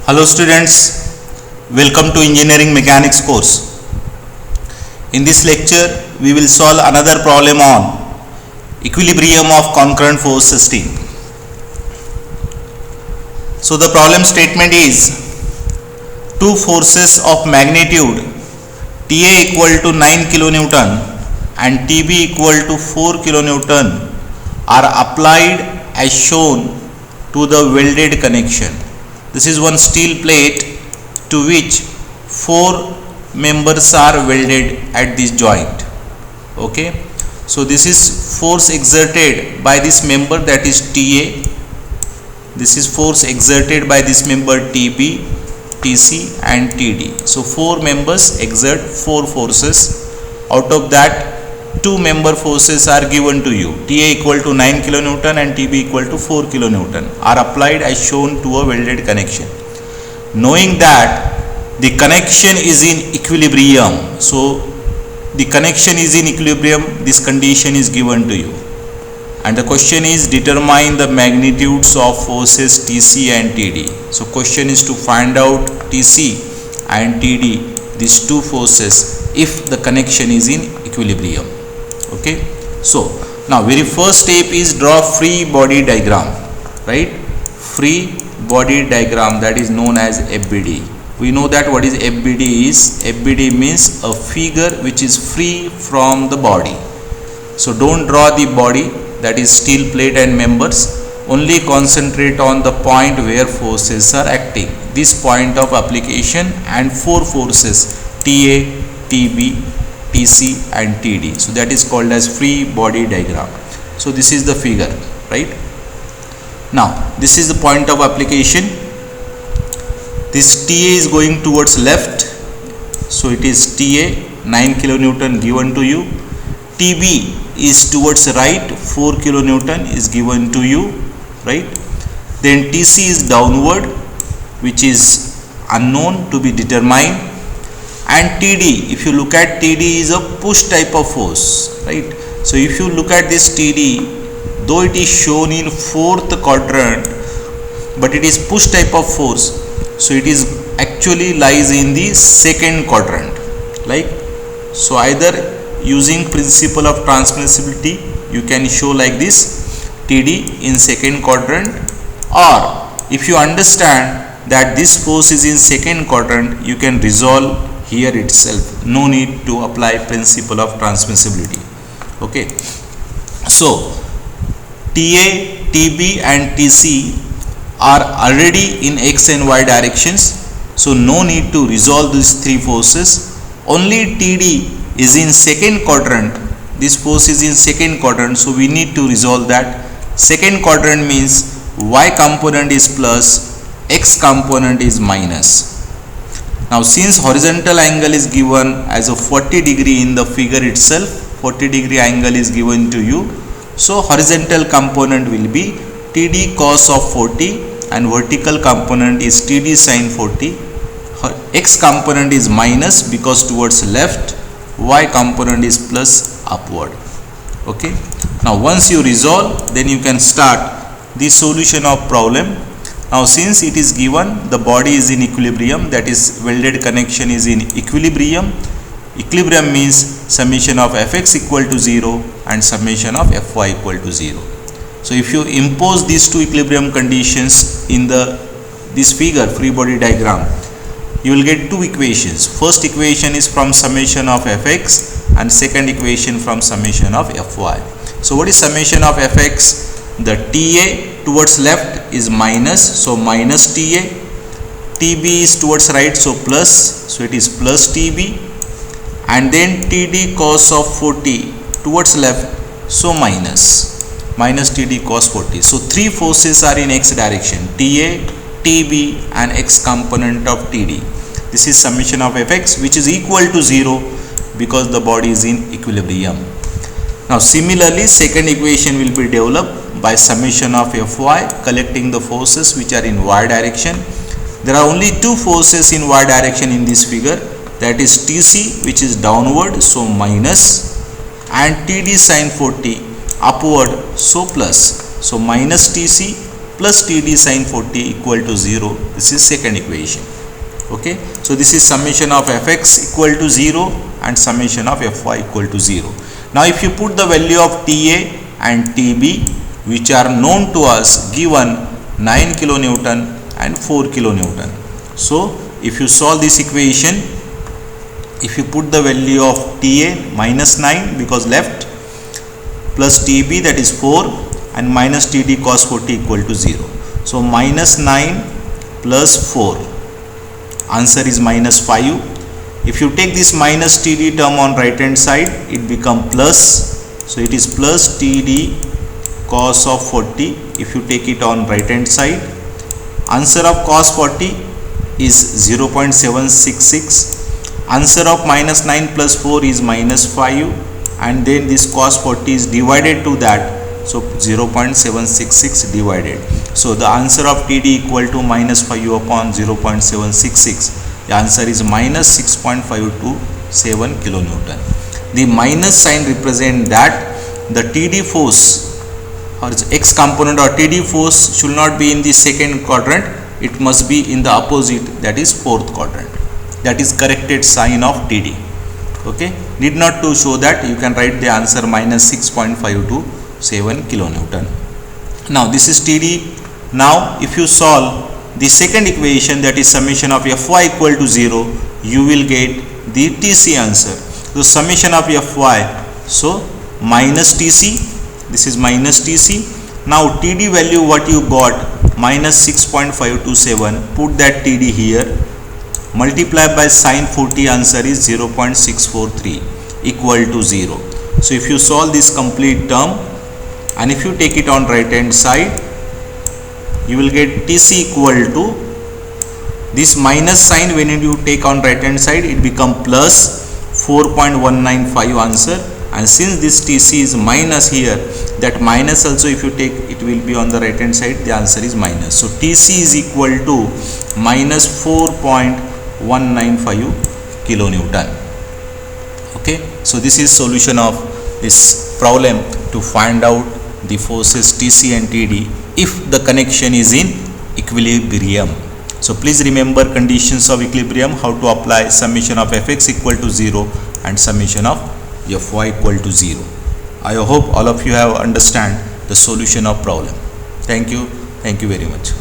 Hello students, welcome to Engineering Mechanics course. In this lecture, we will solve another problem on equilibrium of concurrent force system. So the problem statement is two forces of magnitude TA equal to 9 kilonewton and TB equal to 4 kilonewton are applied as shown to the welded connection. This is one steel plate to which 4 members are welded at this joint. Okay, so this is force exerted by this member, that is TA. This is force exerted by this member TB, TC and TD. So 4 members exert 4 forces. Out of that, 2 member forces are given to you. TA equal to 9 kilonewton and TB equal to 4 kilonewton are applied as shown to a welded connection. Knowing that the connection is in equilibrium, so the connection is in equilibrium, this condition is given to you. And the question is determine the magnitudes of forces TC and TD. So question is to find out TC and TD, these two forces, if the connection is in equilibrium. Okay, so now very first step is draw free body diagram, right? Free body diagram, that is known as FBD. We know that what is FBD is. FBD means a figure which is free from the body. So don't draw the body, that is steel plate and members. Only concentrate on the point where forces are acting. This point of application and 4 forces TA, TB, TC and TD. So that is called as free body diagram. So this is the figure, right? Now this is the point of application. This TA is going towards left. So it is TA 9 kilonewton given to you. TB is towards right, 4 kilonewton is given to you, right? Then TC is downward, which is unknown to be determined. And TD, if you look at TD, is a push type of force, right? So if you look at this TD, though it is shown in 4th quadrant, but it is push type of force, so it is actually lies in the 2nd quadrant. Like, so either using principle of transmissibility, you can show like this, TD in 2nd quadrant, or if you understand that this force is in 2nd quadrant, you can resolve here itself. No need to apply principle of transmissibility. Okay, so TA, TB and TC are already in X and Y directions, so no need to resolve these 3 forces. Only TD is in 2nd quadrant. This force is in 2nd quadrant, so we need to resolve that. 2nd quadrant means Y component is plus, X component is minus. Now since horizontal angle is given as a 40 degree in the figure itself, 40 degree angle is given to you, so horizontal component will be TD cos of 40 and vertical component is TD sin 40. X component is minus because towards left, Y component is plus upward. Okay, now once you resolve, then you can start the solution of problem. Now since it is given the body is in equilibrium, that is welded connection is in equilibrium. Equilibrium means summation of Fx equal to 0 and summation of Fy equal to 0. So if you impose these two equilibrium conditions in this figure, free body diagram, you will get 2 equations. First equation is from summation of Fx and second equation from summation of Fy. So what is summation of Fx? The TA towards left is minus, so minus TA. TB is towards right, so plus, so it is plus TB. And then TD cos of 40 towards left, so minus, minus TD cos 40. So 3 forces are in X direction, TA, TB and X component of TD. This is summation of Fx, which is equal to 0 because the body is in equilibrium. Now similarly, second equation will be developed by summation of Fy, collecting the forces which are in Y direction. There are only 2 forces in Y direction in this figure, that is TC, which is downward, so minus, and TD sin 40 upward, so plus. So minus TC plus TD sin 40 equal to 0. This is second equation. Okay, so this is summation of Fx equal to 0 and summation of Fy equal to 0. Now if you put the value of TA and TB, which are known to us, given 9 kilonewton and 4 kilonewton. So if you solve this equation, if you put the value of TA minus 9 because left, plus TB that is 4 and minus TD cos 40 equal to 0. So minus 9 plus 4, answer is minus 5. If you take this minus TD term on right hand side, it become plus. So it is plus TD cos of 40 if you take it on right hand side. Answer of cos 40 is 0.766. Answer of minus 9 plus 4 is minus 5, and then this cos 40 is divided to that. So 0.766 divided. So the answer of TD equal to minus 5 upon 0.766. The answer is minus 6.527 kilonewton. The minus sign represent that the TD force or X component or TD force should not be in the second quadrant. It must be in the opposite, that is fourth quadrant. That is corrected sign of TD. Okay, need not to show that, you can write the answer minus 6.527 kilonewton. Now this is TD. Now if you solve the second equation, that is summation of Fy equal to 0, you will get the TC answer. So summation of Fy, so minus TC, this is minus TC. Now TD value what you got, minus 6.527, put that TD here, multiply by sin 40, answer is 0.643 equal to 0. So if you solve this complete term and if you take it on right hand side, you will get TC equal to this minus sign. When you take on right hand side, it become plus 4.195 answer, and since this TC is minus here, that minus also if you take, it will be on the right hand side, the answer is minus. So TC is equal to minus 4.195 kilonewton. Okay, so this is solution of this problem to find out the forces TC and TD if the connection is in equilibrium. So please remember conditions of equilibrium, how to apply summation of Fx equal to 0 and summation of Fy equal to 0. I hope all of you have understand the solution of problem. Thank you very much.